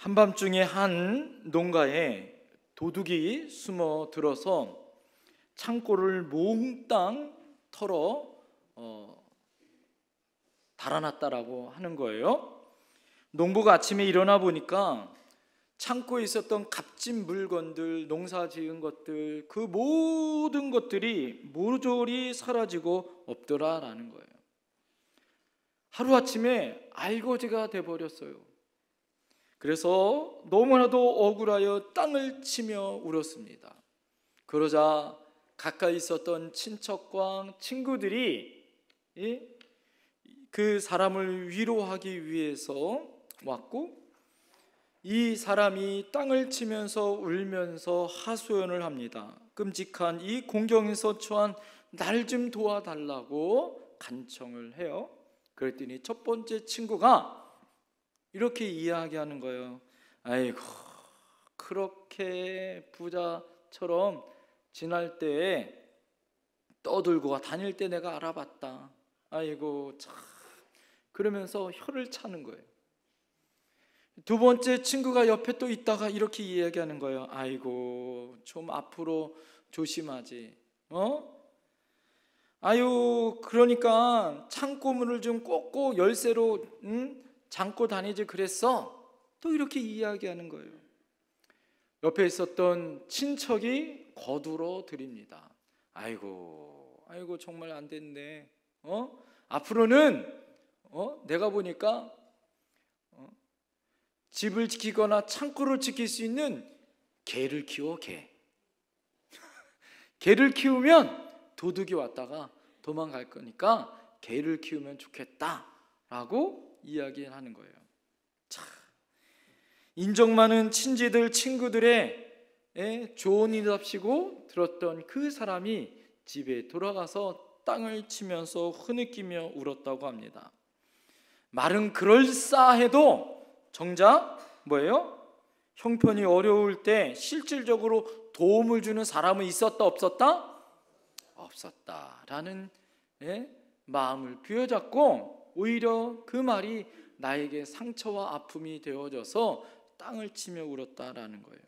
한밤중에 한 농가에 도둑이 숨어 들어서 창고를 몽땅 털어 달아났다라고 하는 거예요. 농부가 아침에 일어나 보니까 창고에 있었던 값진 물건들, 농사 지은 것들, 그 모든 것들이 모조리 사라지고 없더라라는 거예요. 하루아침에 알거지가 돼버렸어요. 그래서 너무나도 억울하여 땅을 치며 울었습니다. 그러자 가까이 있었던 친척과 친구들이 그 사람을 위로하기 위해서 왔고, 이 사람이 땅을 치면서 울면서 하소연을 합니다. 끔찍한 이 공경에서 처한 날 좀 도와달라고 간청을 해요. 그랬더니 첫 번째 친구가 이렇게 이야기하는 거예요. 아이고, 그렇게 부자처럼 지날 때에 떠들고 다닐 때 내가 알아봤다. 아이고 참, 그러면서 혀를 차는 거예요. 두 번째 친구가 옆에 또 있다가 이렇게 이야기하는 거예요. 아이고, 좀 앞으로 조심하지. 아유, 그러니까 창고문을 좀 꼭꼭 열쇠로 잠고 다니지 그랬어. 또 이렇게 이야기하는 거예요. 옆에 있었던 친척이 거두러 드립니다. 아이고 정말 안 됐네. 앞으로는 내가 보니까 집을 지키거나 창고를 지킬 수 있는 개를 키워. 개를 키우면 도둑이 왔다가 도망갈 거니까 개를 키우면 좋겠다라고 이야기하는 거예요. 자, 인정 많은 친지들, 친구들의 조언이답시고 들었던 그 사람이 집에 돌아가서 땅을 치면서 흐느끼며 울었다고 합니다. 말은 그럴싸해도 정작 뭐예요? 형편이 어려울 때 실질적으로 도움을 주는 사람은 있었다 없었다? 없었다라는 마음을 부여잡고 오히려 그 말이 나에게 상처와 아픔이 되어져서 땅을 치며 울었다라는 거예요.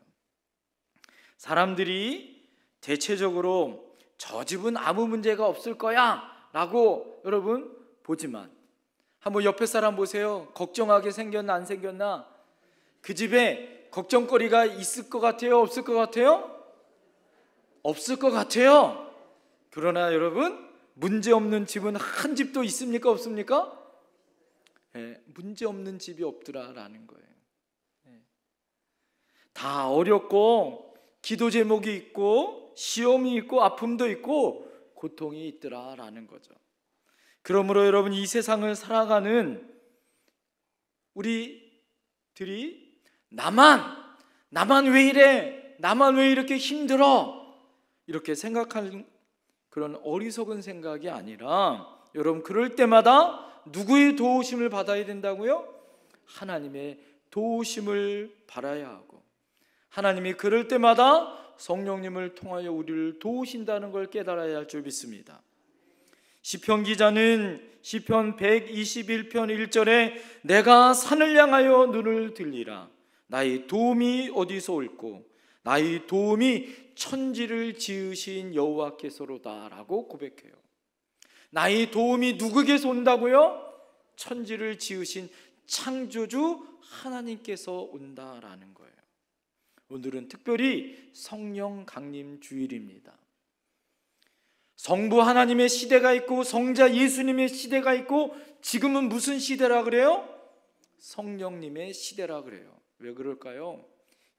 사람들이 대체적으로 저 집은 아무 문제가 없을 거야 라고 여러분 보지만, 한번 옆에 사람 보세요. 걱정하게 생겼나 안 생겼나? 그 집에 걱정거리가 있을 것 같아요? 없을 것 같아요? 없을 것 같아요. 그러나 여러분, 문제 없는 집은 한 집도 있습니까? 없습니까? 문제 없는 집이 없더라라는 거예요. 다 어렵고 기도 제목이 있고 시험이 있고 아픔도 있고 고통이 있더라라는 거죠. 그러므로 여러분, 이 세상을 살아가는 우리들이 나만 왜 이래? 나만 왜 이렇게 힘들어? 이렇게 생각하는 그런 어리석은 생각이 아니라, 여러분, 그럴 때마다 누구의 도우심을 받아야 된다고요? 하나님의 도우심을 받아야 하고, 하나님이 그럴 때마다 성령님을 통하여 우리를 도우신다는 걸 깨달아야 할 줄 믿습니다. 시편 기자는 시편 121편 1절에 내가 산을 향하여 눈을 들리라. 나의 도움이 어디서 올꼬? 나의 도움이 천지를 지으신 여호와께서로다 라고 고백해요. 나의 도움이 누구에게서 온다고요? 천지를 지으신 창조주 하나님께서 온다라는 거예요. 오늘은 특별히 성령 강림 주일입니다. 성부 하나님의 시대가 있고 성자 예수님의 시대가 있고, 지금은 무슨 시대라 그래요? 성령님의 시대라 그래요. 왜 그럴까요?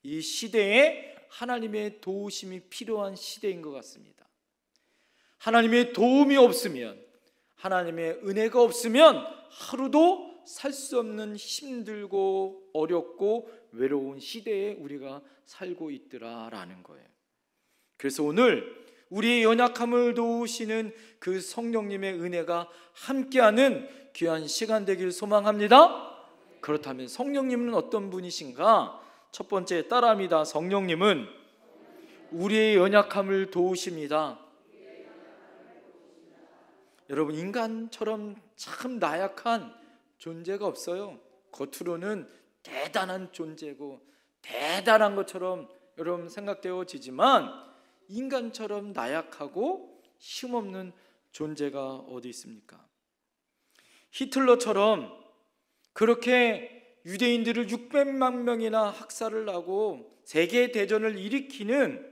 이 시대에 하나님의 도우심이 필요한 시대인 것 같습니다. 하나님의 도움이 없으면, 하나님의 은혜가 없으면 하루도 살 수 없는 힘들고 어렵고 외로운 시대에 우리가 살고 있더라라는 거예요. 그래서 오늘 우리의 연약함을 도우시는 그 성령님의 은혜가 함께하는 귀한 시간 되길 소망합니다. 그렇다면 성령님은 어떤 분이신가? 첫 번째, 따라합니다. 성령님은 우리의 연약함을 도우십니다. 여러분, 인간처럼 참 나약한 존재가 없어요. 겉으로는 대단한 존재고 대단한 것처럼 여러분 생각되어지지만 인간처럼 나약하고 힘없는 존재가 어디 있습니까? 히틀러처럼 그렇게 유대인들을 600만 명이나 학살을 하고 세계 대전을 일으키는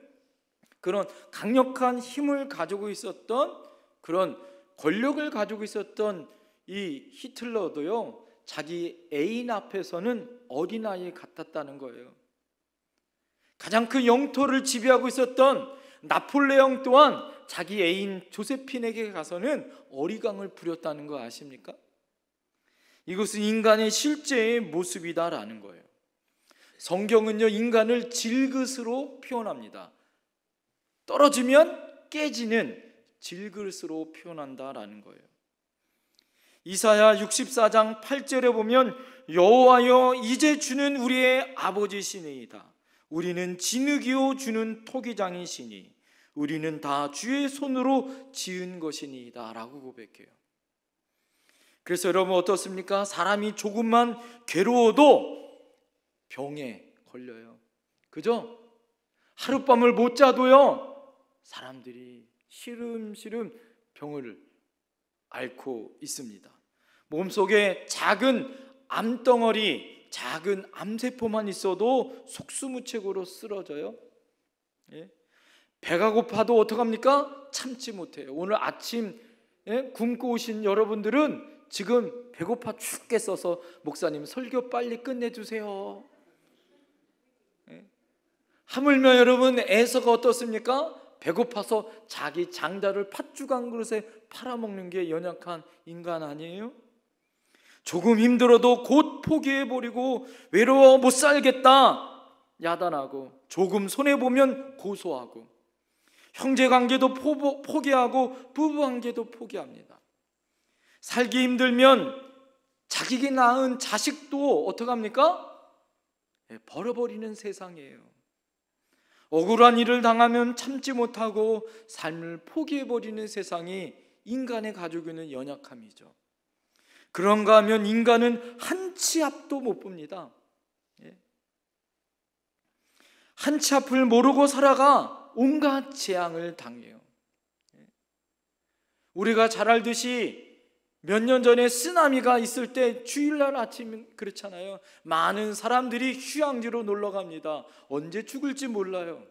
그런 강력한 힘을 가지고 있었던, 그런 권력을 가지고 있었던 이 히틀러도요, 자기 애인 앞에서는 어린아이 같았다는 거예요. 가장 그 영토를 지배하고 있었던 나폴레옹 또한 자기 애인 조세핀에게 가서는 어리광을 부렸다는 거 아십니까? 이것은 인간의 실제의 모습이다라는 거예요. 성경은요, 인간을 질그릇으로 표현합니다. 떨어지면 깨지는 질그릇으로 표현한다라는 거예요. 이사야 64장 8절에 보면 여호와여 이제 주는 우리의 아버지시니이다. 우리는 진흙이요 주는 토기장이시니 우리는 다 주의 손으로 지은 것이니이다 라고 고백해요. 그래서 여러분 어떻습니까? 사람이 조금만 괴로워도 병에 걸려요. 그죠? 하룻밤을 못 자도요, 사람들이 시름시름 병을 앓고 있습니다. 몸속에 작은 암덩어리, 작은 암세포만 있어도 속수무책으로 쓰러져요. 예? 배가 고파도 어떡합니까? 참지 못해요. 오늘 아침 굶고 오신 여러분들은 지금 배고파 죽겠어서 목사님 설교 빨리 끝내주세요. 하물며 여러분 에서가 어떻습니까? 배고파서 자기 장자를 팥죽 한 그릇에 팔아먹는 게 연약한 인간 아니에요? 조금 힘들어도 곧 포기해버리고 외로워 못 살겠다 야단하고, 조금 손해보면 고소하고, 형제관계도 포기하고 부부관계도 포기합니다. 살기 힘들면 자기에게 낳은 자식도 어떡합니까? 버려버리는 세상이에요. 억울한 일을 당하면 참지 못하고 삶을 포기해버리는 세상이 인간의 가지고 있는 연약함이죠. 그런가 하면 인간은 한 치 앞도 못 봅니다. 한 치 앞을 모르고 살아가 온갖 재앙을 당해요. 우리가 잘 알듯이 몇 년 전에 쓰나미가 있을 때 주일날 아침 그렇잖아요. 많은 사람들이 휴양지로 놀러 갑니다. 언제 죽을지 몰라요.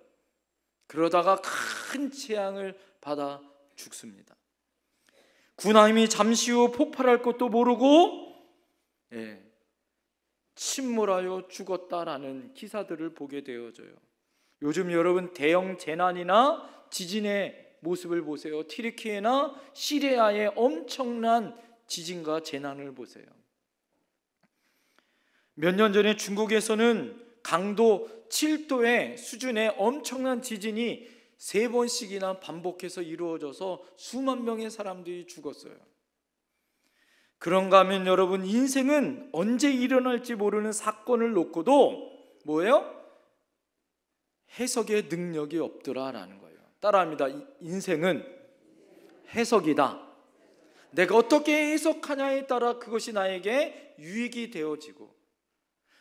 그러다가 큰 재앙을 받아 죽습니다. 군함이 잠시 후 폭발할 것도 모르고 침몰하여 죽었다라는 기사들을 보게 되어져요. 요즘 여러분 대형 재난이나 지진의 모습을 보세요. 튀르키예나 시리아의 엄청난 지진과 재난을 보세요. 몇 년 전에 중국에서는 강도 7도의 수준의 엄청난 지진이 3번씩이나 반복해서 이루어져서 수만 명의 사람들이 죽었어요. 그런가 하면 여러분, 인생은 언제 일어날지 모르는 사건을 놓고도 뭐예요? 해석의 능력이 없더라라는 거예요. 따라합니다. 인생은 해석이다. 내가 어떻게 해석하냐에 따라 그것이 나에게 유익이 되어지고,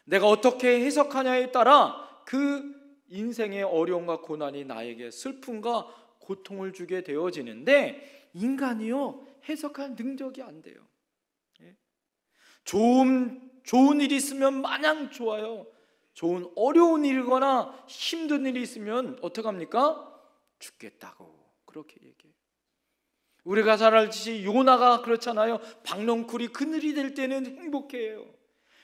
내가 어떻게 해석하냐에 따라 그 인생의 어려움과 고난이 나에게 슬픔과 고통을 주게 되어지는데, 인간이요 해석할 능력이 안 돼요. 좋은 일이 있으면 마냥 좋아요. 좋은 어려운 일이거나 힘든 일이 있으면 어떡합니까? 죽겠다고 그렇게 얘기해요. 우리가 잘 알듯이 요나가 그렇잖아요. 박넝쿨이 그늘이 될 때는 행복해요.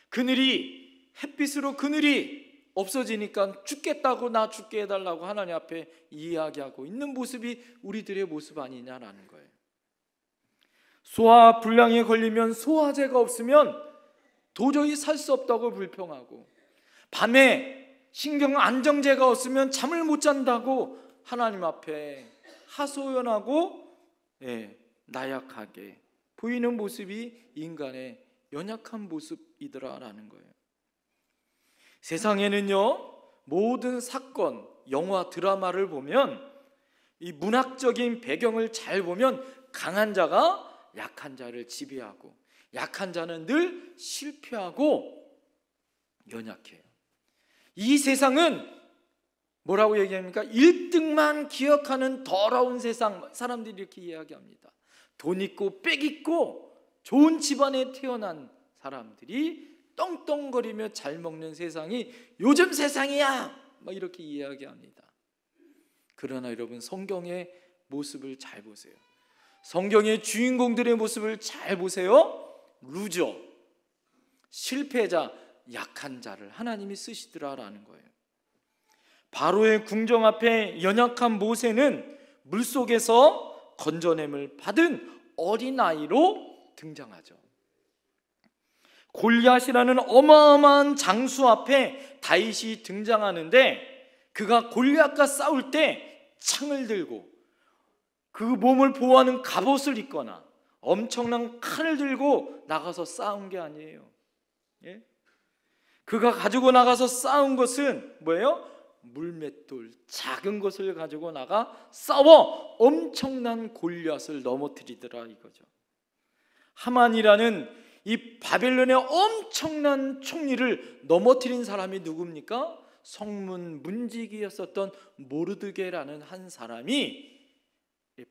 그늘이 햇빛으로 그늘이 없어지니까 죽겠다고, 나 죽게 해달라고 하나님 앞에 이야기하고 있는 모습이 우리들의 모습 아니냐라는 거예요. 소화 불량에 걸리면 소화제가 없으면 도저히 살 수 없다고 불평하고, 밤에 신경 안정제가 없으면 잠을 못 잔다고 하나님 앞에 하소연하고 나약하게 보이는 모습이 인간의 연약한 모습이더라라는 거예요. 세상에는요, 모든 사건, 영화, 드라마를 보면 이 문학적인 배경을 잘 보면 강한 자가 약한 자를 지배하고, 약한 자는 늘 실패하고 연약해요. 이 세상은 뭐라고 얘기합니까? 1등만 기억하는 더러운 세상. 사람들이 이렇게 이야기합니다. 돈 있고 빽 있고 좋은 집안에 태어난 사람들이 떵떵거리며 잘 먹는 세상이 요즘 세상이야, 막 이렇게 이야기합니다. 그러나 여러분, 성경의 모습을 잘 보세요. 성경의 주인공들의 모습을 잘 보세요. 루저, 실패자, 약한 자를 하나님이 쓰시더라라는 거예요. 바로의 궁정 앞에 연약한 모세는 물속에서 건져냄을 받은 어린아이로 등장하죠. 골리앗이라는 어마어마한 장수 앞에 다윗이 등장하는데, 그가 골리앗과 싸울 때 창을 들고 그 몸을 보호하는 갑옷을 입거나 엄청난 칼을 들고 나가서 싸운 게 아니에요. 예? 그가 가지고 나가서 싸운 것은 뭐예요? 물맷돌, 작은 것을 가지고 나가 싸워 엄청난 골리앗을 넘어뜨리더라 이거죠. 하만이라는 이 바벨론의 엄청난 총리를 넘어뜨린 사람이 누굽니까? 성문 문지기였었던 모르드게라는 한 사람이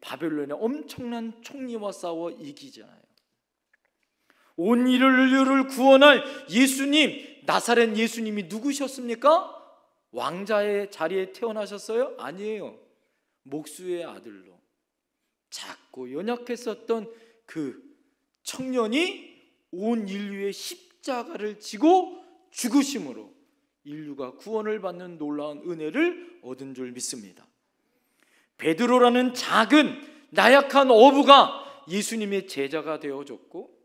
바벨론의 엄청난 총리와 싸워 이기잖아요. 온 인류를 구원할 예수님, 나사렛 예수님이 누구셨습니까? 왕자의 자리에 태어나셨어요? 아니에요. 목수의 아들로 작고 연약했었던 그 청년이 온 인류의 십자가를 지고 죽으심으로 인류가 구원을 받는 놀라운 은혜를 얻은 줄 믿습니다. 베드로라는 작은 나약한 어부가 예수님의 제자가 되어줬고,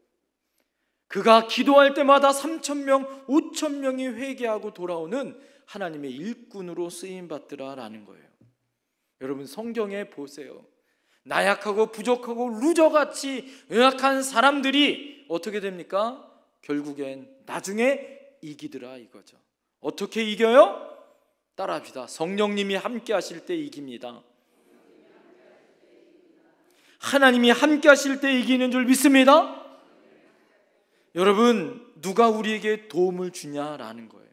그가 기도할 때마다 3,000명, 5,000명이 회개하고 돌아오는 하나님의 일꾼으로 쓰임받더라라는 거예요. 여러분, 성경에 보세요. 나약하고 부족하고 루저같이 연약한 사람들이 어떻게 됩니까? 결국엔 나중에 이기더라 이거죠. 어떻게 이겨요? 따라합시다. 성령님이 함께 하실 때 이깁니다. 하나님이 함께 하실 때 이기는 줄 믿습니다. 여러분, 누가 우리에게 도움을 주냐라는 거예요.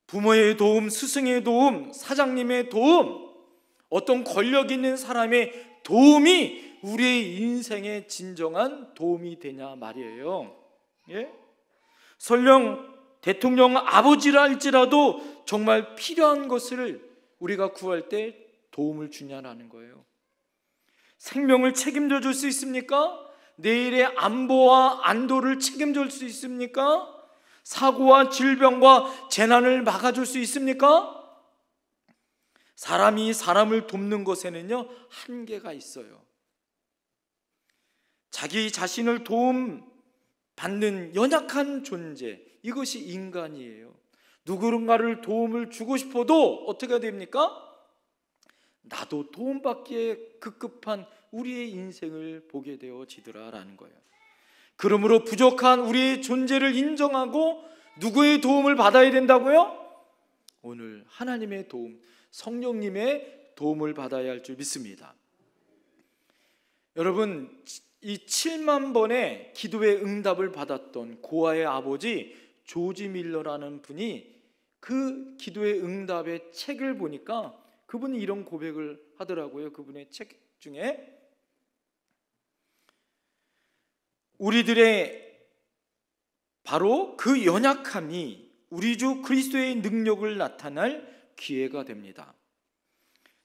부모의 도움, 스승의 도움, 사장님의 도움, 어떤 권력 있는 사람의 도움이 우리의 인생에 진정한 도움이 되냐 말이에요. 예? 설령 대통령 아버지라 할지라도 정말 필요한 것을 우리가 구할 때 도움을 주냐라는 거예요. 생명을 책임져 줄 수 있습니까? 내일의 안보와 안도를 책임져 줄 수 있습니까? 사고와 질병과 재난을 막아줄 수 있습니까? 사람이 사람을 돕는 것에는요, 한계가 있어요. 자기 자신을 도움받는 연약한 존재, 이것이 인간이에요. 누군가를 도움을 주고 싶어도 어떻게 됩니까? 나도 도움받기에 급급한 우리의 인생을 보게 되어지더라라는 거예요. 그러므로 부족한 우리의 존재를 인정하고 누구의 도움을 받아야 된다고요? 오늘 하나님의 도움, 성령님의 도움을 받아야 할 줄 믿습니다. 여러분, 이 7만 번의 기도의 응답을 받았던 고아의 아버지 조지 밀러라는 분이 그 기도의 응답의 책을 보니까 그분이 이런 고백을 하더라고요. 그분의 책 중에 우리들의 바로 그 연약함이 우리 주 그리스도의 능력을 나타날 기회가 됩니다.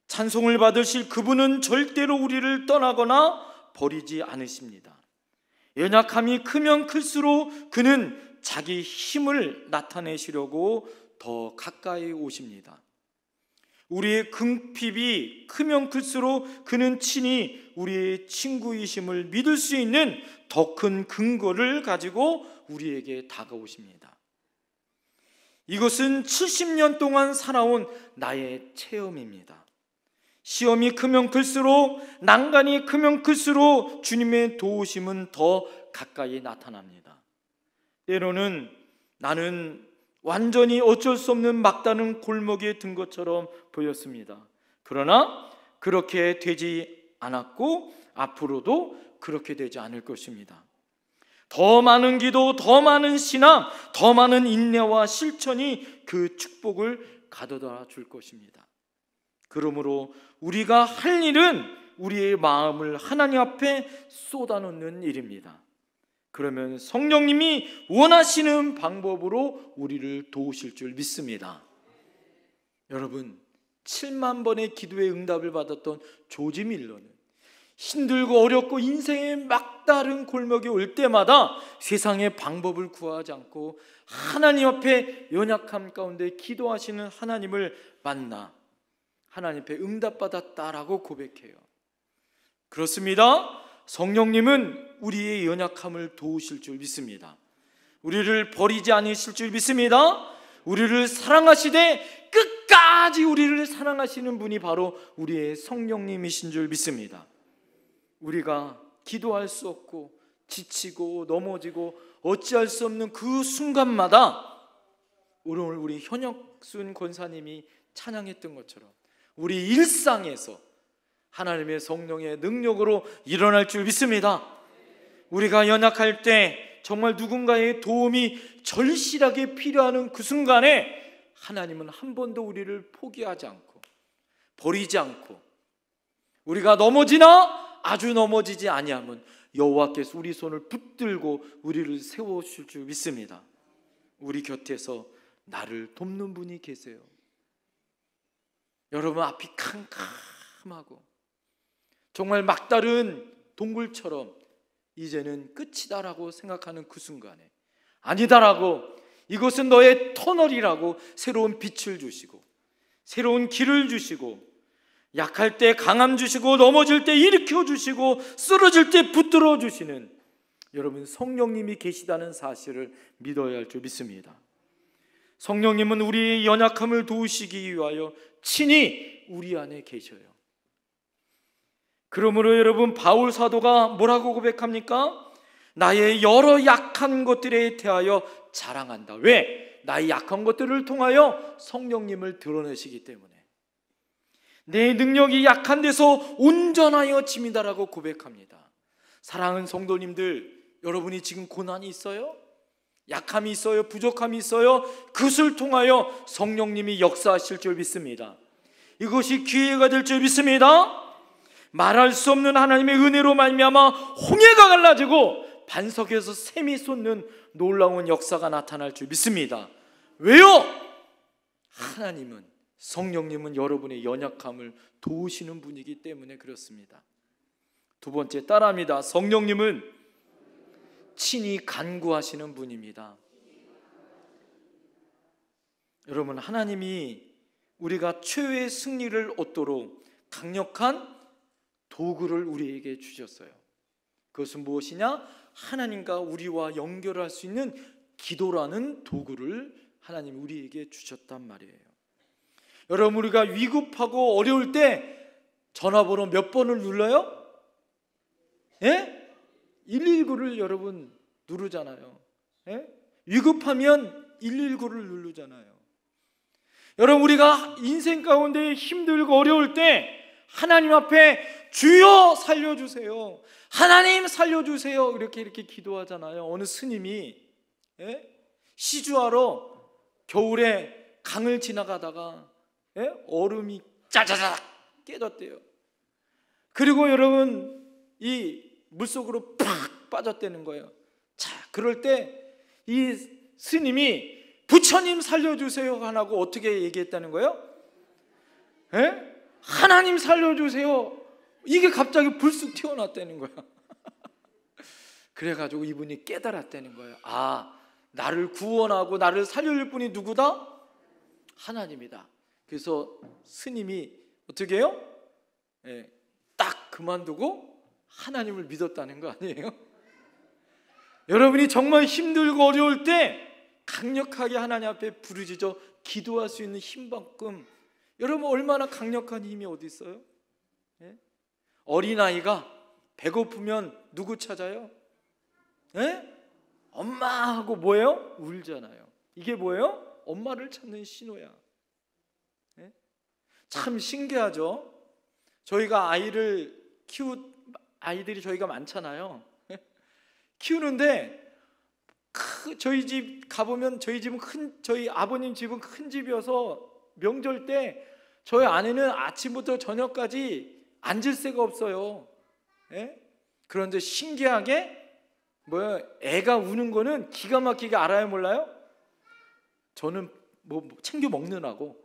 찬송을 받으실 그분은 절대로 우리를 떠나거나 버리지 않으십니다. 연약함이 크면 클수록 그는 자기 힘을 나타내시려고 더 가까이 오십니다. 우리의 궁핍이 크면 클수록 그는 친히 우리의 친구이심을 믿을 수 있는 더 큰 근거를 가지고 우리에게 다가오십니다. 이것은 70년 동안 살아온 나의 체험입니다. 시험이 크면 클수록, 난간이 크면 클수록 주님의 도우심은 더 가까이 나타납니다. 때로는 나는 완전히 어쩔 수 없는 막다른 골목에 든 것처럼 보였습니다. 그러나 그렇게 되지 않았고 앞으로도 그렇게 되지 않을 것입니다. 더 많은 기도, 더 많은 신앙, 더 많은 인내와 실천이 그 축복을 가져다 줄 것입니다. 그러므로 우리가 할 일은 우리의 마음을 하나님 앞에 쏟아놓는 일입니다. 그러면 성령님이 원하시는 방법으로 우리를 도우실 줄 믿습니다. 여러분, 7만 번의 기도의 응답을 받았던 조지 밀러는 힘들고 어렵고 인생의 막다른 골목이 올 때마다 세상의 방법을 구하지 않고 하나님 앞에 연약함 가운데 기도하시는 하나님을 만나 하나님 앞에 응답받았다라고 고백해요. 그렇습니다. 성령님은 우리의 연약함을 도우실 줄 믿습니다. 우리를 버리지 않으실 줄 믿습니다. 우리를 사랑하시되 끝까지 우리를 사랑하시는 분이 바로 우리의 성령님이신 줄 믿습니다. 우리가 기도할 수 없고 지치고 넘어지고 어찌할 수 없는 그 순간마다 오늘 우리 현역순 권사님이 찬양했던 것처럼 우리 일상에서 하나님의 성령의 능력으로 일어날 줄 믿습니다. 우리가 연약할 때 정말 누군가의 도움이 절실하게 필요한 그 순간에 하나님은 한 번도 우리를 포기하지 않고 버리지 않고 우리가 넘어지나 아주 넘어지지 아니하면 여호와께서 우리 손을 붙들고 우리를 세워주실 줄 믿습니다. 우리 곁에서 나를 돕는 분이 계세요. 여러분, 앞이 캄캄하고 정말 막다른 동굴처럼 이제는 끝이다라고 생각하는 그 순간에 아니다라고, 이것은 너의 터널이라고 새로운 빛을 주시고 새로운 길을 주시고 약할 때 강함 주시고 넘어질 때 일으켜 주시고 쓰러질 때 붙들어 주시는 여러분 성령님이 계시다는 사실을 믿어야 할 줄 믿습니다. 성령님은 우리의 연약함을 도우시기 위하여 친히 우리 안에 계셔요. 그러므로 여러분, 바울 사도가 뭐라고 고백합니까? 나의 여러 약한 것들에 대하여 자랑한다. 왜? 나의 약한 것들을 통하여 성령님을 드러내시기 때문에. 내 능력이 약한 데서 온전하여 짐이다라고 고백합니다. 사랑하는 성도님들, 여러분이 지금 고난이 있어요? 약함이 있어요? 부족함이 있어요? 그것을 통하여 성령님이 역사하실 줄 믿습니다. 이것이 기회가 될 줄 믿습니다. 말할 수 없는 하나님의 은혜로 말미암아 홍해가 갈라지고 반석에서 샘이 솟는 놀라운 역사가 나타날 줄 믿습니다. 왜요? 하나님은, 성령님은 여러분의 연약함을 도우시는 분이기 때문에 그렇습니다. 두 번째, 따라합니다. 성령님은 친히 간구하시는 분입니다. 여러분, 하나님이 우리가 최후의 승리를 얻도록 강력한 도구를 우리에게 주셨어요. 그것은 무엇이냐? 하나님과 우리와 연결할 수 있는 기도라는 도구를 하나님이 우리에게 주셨단 말이에요. 여러분, 우리가 위급하고 어려울 때 전화번호 몇 번을 눌러요? 예? 119를 여러분 누르잖아요. 예? 위급하면 119를 누르잖아요. 여러분, 우리가 인생 가운데 힘들고 어려울 때 하나님 앞에 주여 살려주세요, 하나님 살려주세요, 이렇게 기도하잖아요. 어느 스님이 시주하러 겨울에 강을 지나가다가 얼음이 짜자작 깨졌대요. 그리고 여러분, 이 물속으로 팍 빠졌다는 거예요. 자, 그럴 때 이 스님이 부처님 살려주세요 안 하고 어떻게 얘기했다는 거예요? 하나님 살려주세요. 이게 갑자기 불쑥 튀어나왔다는 거야. 그래가지고 이분이 깨달았다는 거예요. 아, 나를 구원하고 나를 살려줄 분이 누구다? 하나님이다. 그래서 스님이 어떻게 해요? 딱 그만두고 하나님을 믿었다는 거 아니에요? 여러분이 정말 힘들고 어려울 때 강력하게 하나님 앞에 부르짖어 기도할 수 있는 힘만큼, 여러분 얼마나 강력한 힘이 어디 있어요? 어린아이가 배고프면 누구 찾아요? 엄마 하고 뭐예요? 울잖아요. 이게 뭐예요? 엄마를 찾는 신호야. 참 신기하죠? 저희가 아이들이 저희가 많잖아요. 키우는데 저희 집 가보면 저희 집은 저희 아버님 집은 큰 집이어서 명절 때 저희 아내는 아침부터 저녁까지 앉을 새가 없어요. 예? 그런데 신기하게 애가 우는 거는 기가 막히게 알아요, 몰라요? 저는 뭐 챙겨 먹느라고,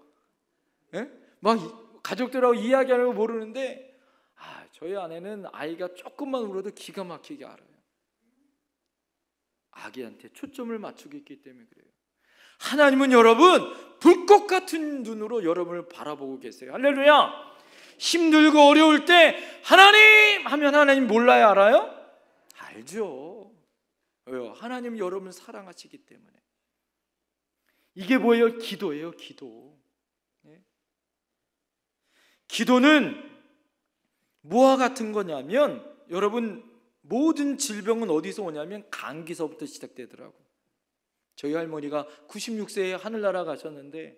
예? 막 가족들하고 이야기하는 거 모르는데 저희 아내는 아이가 조금만 울어도 기가 막히게 알아요. 아기한테 초점을 맞추고 있기 때문에 그래요. 하나님은 여러분 불꽃 같은 눈으로 여러분을 바라보고 계세요. 할렐루야. 힘들고 어려울 때 하나님 하면 하나님 몰라요, 알아요? 알죠. 왜요? 하나님 여러분 사랑하시기 때문에. 이게 뭐예요? 기도예요, 기도. 네? 기도는 뭐와 같은 거냐면, 여러분 모든 질병은 어디서 오냐면 감기서부터 시작되더라고. 저희 할머니가 96세에 하늘나라 가셨는데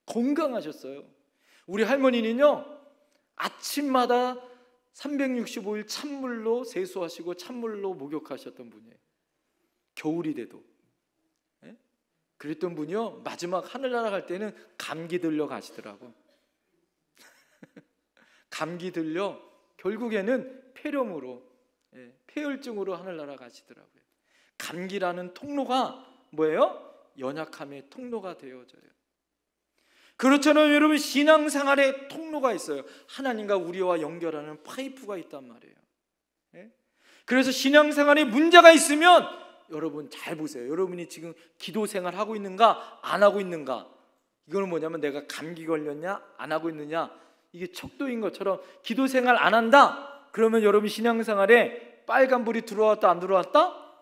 건강하셨어요. 우리 할머니는요 아침마다 365일 찬물로 세수하시고 찬물로 목욕하셨던 분이에요. 겨울이 돼도. 예? 그랬던 분이요 마지막 하늘나라 갈 때는 감기 들려 가시더라고. 감기 들려 결국에는 폐렴으로, 폐혈증으로 하늘나라 가시더라고요. 감기라는 통로가 뭐예요? 연약함의 통로가 되어져요. 그렇잖아요. 여러분 신앙생활에 통로가 있어요. 하나님과 우리와 연결하는 파이프가 있단 말이에요. 그래서 신앙생활에 문제가 있으면 여러분 잘 보세요. 여러분이 지금 기도생활 하고 있는가 안 하고 있는가. 이거는 뭐냐면 내가 감기 걸렸냐 안 하고 있느냐, 이게 척도인 것처럼 기도생활 안 한다 그러면 여러분 신앙생활에 빨간불이 들어왔다 안 들어왔다?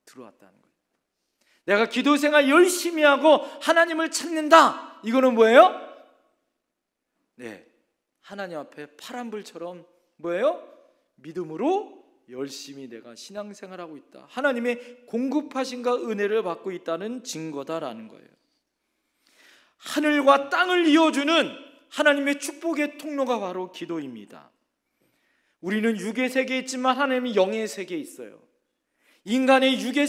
들어왔다는 거예요. 내가 기도생활 열심히 하고 하나님을 찾는다, 이거는 뭐예요? 네, 하나님 앞에 파란불처럼 뭐예요? 믿음으로 열심히 내가 신앙생활하고 있다, 하나님의 공급하신가 은혜를 받고 있다는 증거다라는 거예요. 하늘과 땅을 이어주는 하나님의 축복의 통로가 바로 기도입니다. 우리는 육의 세계에 있지만 하나님은 영의 세계에 있어요. 인간의 육의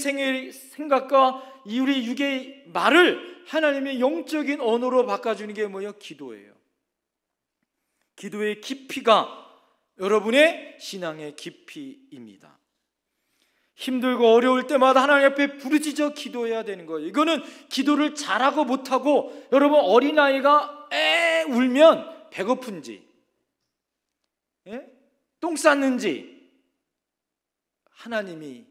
생각과 우리 육의 말을 하나님의 영적인 언어로 바꿔주는 게 뭐예요? 기도예요. 기도의 깊이가 여러분의 신앙의 깊이입니다. 힘들고 어려울 때마다 하나님 앞에 부르짖어 기도해야 되는 거예요. 이거는 기도를 잘하고 못하고, 여러분 어린아이가 울면 배고픈지 똥 쌌는지 하나님이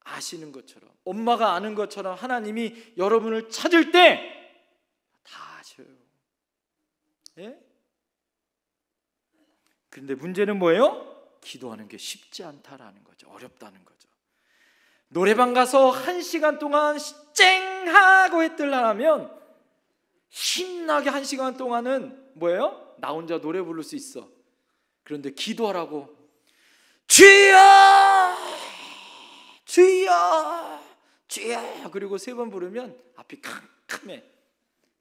아시는 것처럼, 엄마가 아는 것처럼 하나님이 여러분을 찾을 때 다 아셔요. 그런데 문제는 뭐예요? 기도하는 게 쉽지 않다라는 거죠. 어렵다는 거죠. 노래방 가서 1시간 동안 쨍 하고 했들라면 신나게 1시간 동안은 뭐예요? 나 혼자 노래 부를 수 있어. 그런데 기도하라고 주여 주여 주여 그리고 3번 부르면 앞이 캄캄해.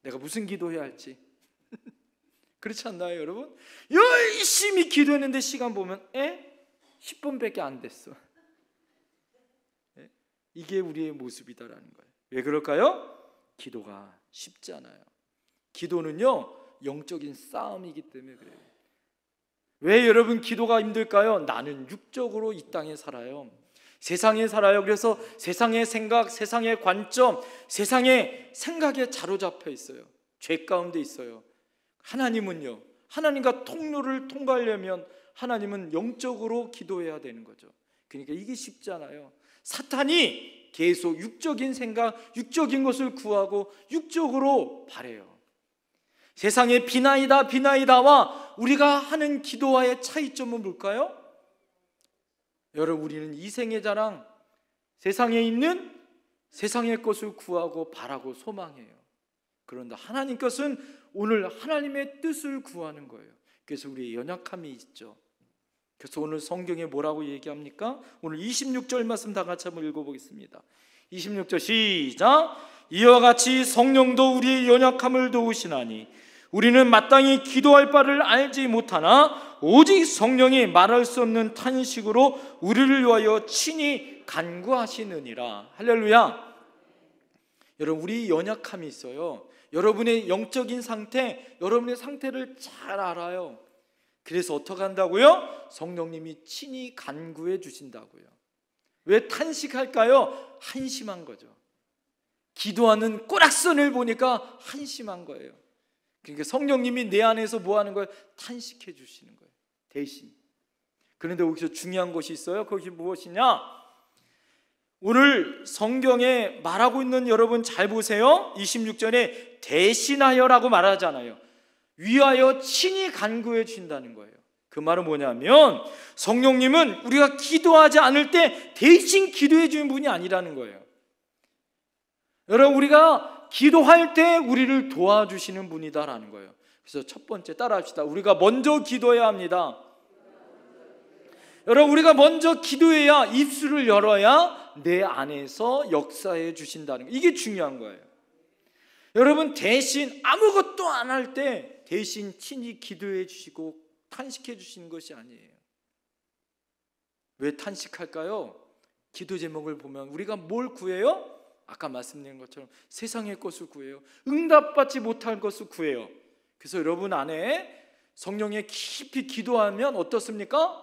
내가 무슨 기도해야 할지. 그렇지 않나요 여러분? 열심히 기도했는데 시간 보면 10분밖에 안 됐어. 이게 우리의 모습이다라는 거예요. 왜 그럴까요? 기도가 쉽지 않아요. 기도는요 영적인 싸움이기 때문에 그래요. 왜 여러분 기도가 힘들까요? 나는 육적으로 이 땅에 살아요. 세상에 살아요. 그래서 세상의 생각, 세상의 관점, 세상의 생각에 사로잡혀 있어요. 죄 가운데 있어요. 하나님은요, 하나님과 통로를 통과하려면 하나님은 영적으로 기도해야 되는 거죠. 그러니까 이게 쉽지 않아요. 사탄이 계속 육적인 생각, 육적인 것을 구하고 육적으로 바래요. 세상의 비나이다 비나이다와 우리가 하는 기도와의 차이점은 뭘까요? 여러분 우리는 이생의 자랑, 세상에 있는 세상의 것을 구하고 바라고 소망해요. 그런데 하나님 것은 오늘 하나님의 뜻을 구하는 거예요. 그래서 우리의 연약함이 있죠. 그래서 오늘 성경에 뭐라고 얘기합니까? 오늘 26절 말씀 다 같이 한번 읽어보겠습니다. 26절 시작. 이와 같이 성령도 우리의 연약함을 도우시나니 우리는 마땅히 기도할 바를 알지 못하나 오직 성령이 말할 수 없는 탄식으로 우리를 위하여 친히 간구하시느니라. 할렐루야. 여러분, 우리 연약함이 있어요. 여러분의 영적인 상태, 여러분의 상태를 잘 알아요. 그래서 어떻게 한다고요? 성령님이 친히 간구해 주신다고요. 왜 탄식할까요? 한심한 거죠. 기도하는 꼬락선을 보니까 한심한 거예요. 그러니까 성령님이 내 안에서 뭐 하는 거예요? 탄식해 주시는 거예요, 대신. 그런데 여기서 중요한 것이 있어요. 그것이 무엇이냐? 오늘 성경에 말하고 있는 여러분 잘 보세요. 26절에 대신하여라고 말하잖아요. 위하여 친히 간구해 주신다는 거예요. 그 말은 뭐냐면 성령님은 우리가 기도하지 않을 때 대신 기도해 주는 분이 아니라는 거예요. 여러분, 우리가 기도할 때 우리를 도와주시는 분이다라는 거예요. 그래서 첫 번째 따라합시다. 우리가 먼저 기도해야 합니다. 여러분, 우리가 먼저 기도해야, 입술을 열어야 내 안에서 역사해 주신다는 거예요. 이게 중요한 거예요. 여러분, 대신 아무것도 안 할 때 대신 친히 기도해 주시고 탄식해 주시는 것이 아니에요. 왜 탄식할까요? 기도 제목을 보면 우리가 뭘 구해요? 아까 말씀드린 것처럼 세상의 것을 구해요. 응답받지 못할 것을 구해요. 그래서 여러분 안에 성령에 깊이 기도하면 어떻습니까?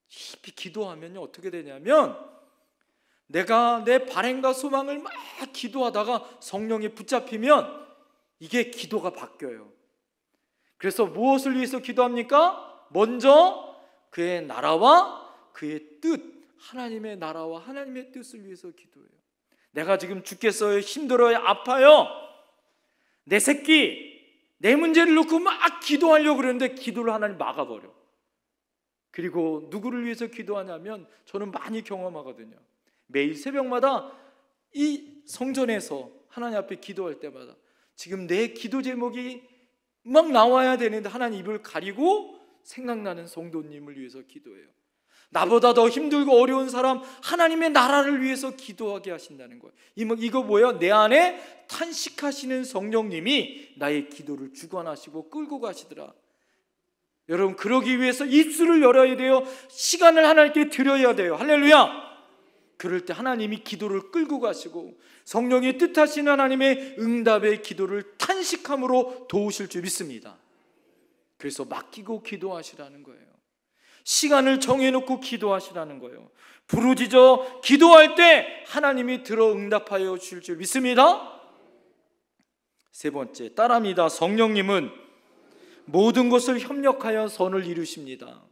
깊이 기도하면요, 어떻게 되냐면 내가 내 바램과 소망을 막 기도하다가 성령에 붙잡히면 이게 기도가 바뀌어요. 그래서 무엇을 위해서 기도합니까? 먼저 그의 나라와 그의 뜻, 하나님의 나라와 하나님의 뜻을 위해서 기도해요. 내가 지금 죽겠어요, 힘들어요, 아파요, 내 새끼, 내 문제를 놓고 막 기도하려고 그러는데 기도를 하나님 막아버려. 그리고 누구를 위해서 기도하냐면 저는 많이 경험하거든요. 매일 새벽마다 이 성전에서 하나님 앞에 기도할 때마다 지금 내 기도 제목이 막 나와야 되는데 하나님 입을 가리고 생각나는 성도님을 위해서 기도해요. 나보다 더 힘들고 어려운 사람, 하나님의 나라를 위해서 기도하게 하신다는 거예요. 이거 뭐예요? 내 안에 탄식하시는 성령님이 나의 기도를 주관하시고 끌고 가시더라. 여러분, 그러기 위해서 입술을 열어야 돼요. 시간을 하나님께 드려야 돼요. 할렐루야. 그럴 때 하나님이 기도를 끌고 가시고 성령의 뜻하시는 하나님의 응답의 기도를 탄식함으로 도우실 줄 믿습니다. 그래서 맡기고 기도하시라는 거예요. 시간을 정해놓고 기도하시라는 거예요. 부르짖어 기도할 때 하나님이 들어 응답하여 주실 줄 믿습니다. 세 번째, 따라합니다. 성령님은 모든 것을 협력하여 선을 이루십니다.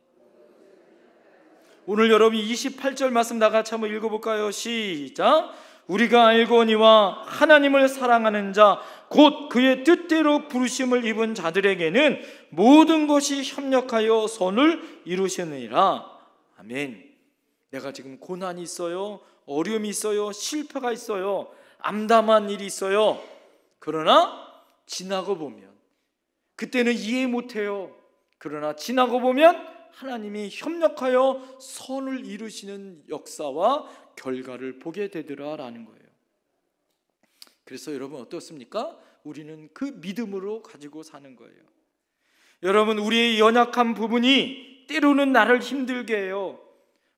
오늘 여러분이 28절 말씀 다 같이 한번 읽어볼까요? 시작. 우리가 알거니와 하나님을 사랑하는 자 곧 그의 뜻대로 부르심을 입은 자들에게는 모든 것이 협력하여 선을 이루시느니라. 아멘. 내가 지금 고난이 있어요, 어려움이 있어요, 실패가 있어요, 암담한 일이 있어요. 그러나 지나고 보면 그때는 이해 못해요. 그러나 지나고 보면 하나님이 협력하여 선을 이루시는 역사와 결과를 보게 되더라라는 거예요. 그래서 여러분 어떻습니까? 우리는 그 믿음으로 가지고 사는 거예요. 여러분, 우리의 연약한 부분이 때로는 나를 힘들게 해요.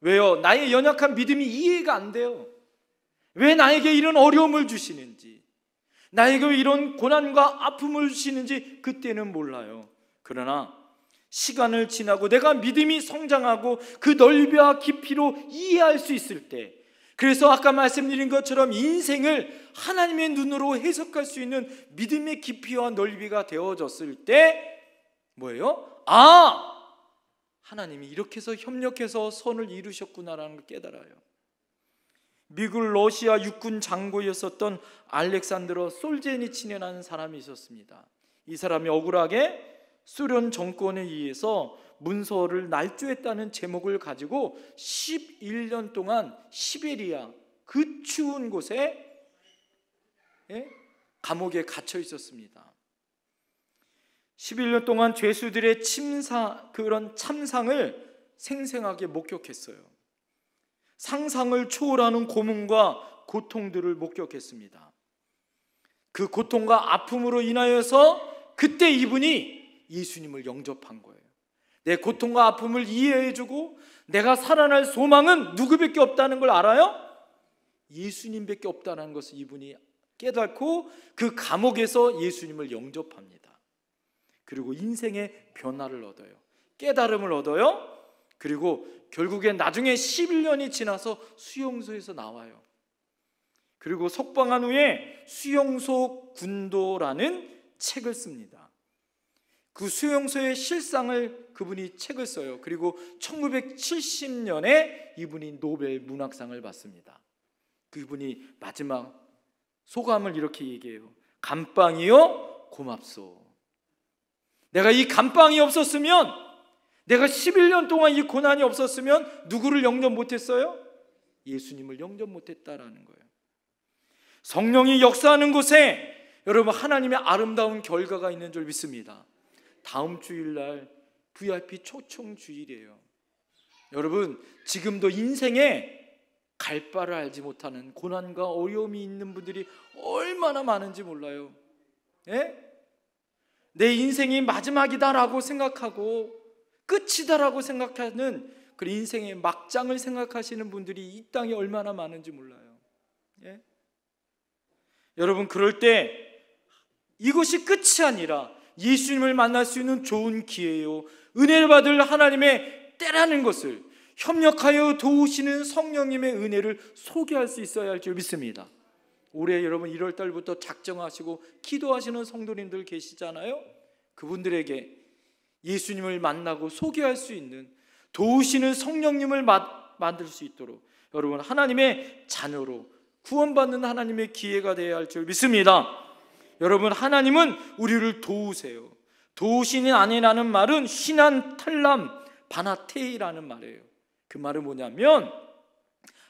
왜요? 나의 연약한 믿음이 이해가 안 돼요. 왜 나에게 이런 어려움을 주시는지, 나에게 이런 고난과 아픔을 주시는지 그때는 몰라요. 그러나 시간을 지나고 내가 믿음이 성장하고 그 넓이와 깊이로 이해할 수 있을 때, 그래서 아까 말씀드린 것처럼 인생을 하나님의 눈으로 해석할 수 있는 믿음의 깊이와 넓이가 되어졌을 때 뭐예요? 아! 하나님이 이렇게 해서 협력해서 선을 이루셨구나라는 걸 깨달아요. 미국 러시아 육군 장고였었던 알렉산드로 솔제니친이라는 사람이 있었습니다. 이 사람이 억울하게 소련 정권에 의해서 문서를 날조했다는 제목을 가지고 11년 동안 시베리아 그 추운 곳에 감옥에 갇혀 있었습니다. 11년 동안 죄수들의 그런 참상을 생생하게 목격했어요. 상상을 초월하는 고문과 고통들을 목격했습니다. 그 고통과 아픔으로 인하여서 그때 이분이 예수님을 영접한 거예요. 내 고통과 아픔을 이해해주고 내가 살아날 소망은 누구밖에 없다는 걸 알아요? 예수님밖에 없다는 것을 이분이 깨닫고 그 감옥에서 예수님을 영접합니다. 그리고 인생의 변화를 얻어요. 깨달음을 얻어요. 그리고 결국에 나중에 11년이 지나서 수용소에서 나와요. 그리고 석방한 후에 수용소 군도라는 책을 씁니다. 그 수용소의 실상을 그분이 책을 써요. 그리고 1970년에 이분이 노벨 문학상을 받습니다. 그분이 마지막 소감을 이렇게 얘기해요. 감방이요 고맙소. 내가 이 감방이 없었으면, 내가 11년 동안 이 고난이 없었으면 누구를 영접 못했어요? 예수님을 영접 못했다라는 거예요. 성령이 역사하는 곳에 여러분 하나님의 아름다운 결과가 있는 줄 믿습니다. 다음 주일날 VIP 초청 주일이에요. 여러분 지금도 인생에 갈 바를 알지 못하는 고난과 어려움이 있는 분들이 얼마나 많은지 몰라요. 예? 내 인생이 마지막이다라고 생각하고 끝이다라고 생각하는 그 인생의 막장을 생각하시는 분들이 이 땅에 얼마나 많은지 몰라요. 예? 여러분 그럴 때 이것이 끝이 아니라 예수님을 만날 수 있는 좋은 기회요, 은혜를 받을 하나님의 때라는 것을 협력하여 도우시는 성령님의 은혜를 소개할 수 있어야 할 줄 믿습니다. 올해 여러분 1월 달부터 작정하시고 기도하시는 성도님들 계시잖아요. 그분들에게 예수님을 만나고 소개할 수 있는, 도우시는 성령님을 만들 수 있도록 여러분 하나님의 자녀로 구원받는 하나님의 기회가 되어야 할 줄 믿습니다. 여러분 하나님은 우리를 도우세요. 도우시는 아니라는 말은 신한 탈람 바나테이라는 말이에요. 그 말은 뭐냐면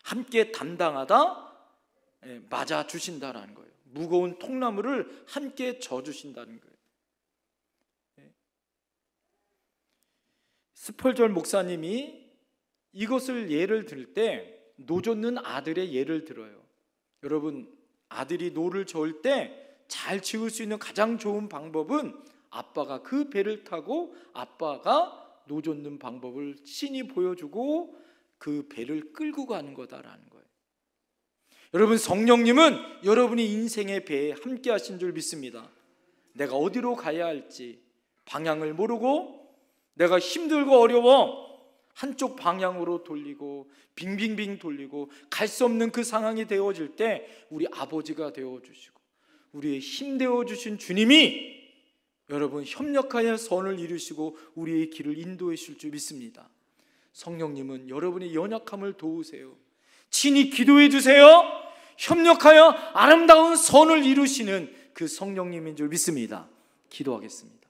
함께 담당하다, 맞아 주신다라는 거예요. 무거운 통나무를 함께 져주신다는 거예요. 스펄전 목사님이 이것을 예를 들 때 노 젓는 아들의 예를 들어요. 여러분 아들이 노를 저을 때 잘 지을 수 있는 가장 좋은 방법은 아빠가 그 배를 타고 아빠가 노 젓는 방법을 신이 보여주고 그 배를 끌고 가는 거다라는 거예요. 여러분 성령님은 여러분이 인생의 배에 함께 하신 줄 믿습니다. 내가 어디로 가야 할지 방향을 모르고 내가 힘들고 어려워 한쪽 방향으로 돌리고 빙빙빙 돌리고 갈 수 없는 그 상황이 되어질 때 우리 아버지가 되어주시고 우리의 힘 되어주신 주님이 여러분 협력하여 선을 이루시고 우리의 길을 인도해 주실 줄 믿습니다. 성령님은 여러분의 연약함을 도우세요. 친히 기도해 주세요. 협력하여 아름다운 선을 이루시는 그 성령님인 줄 믿습니다. 기도하겠습니다.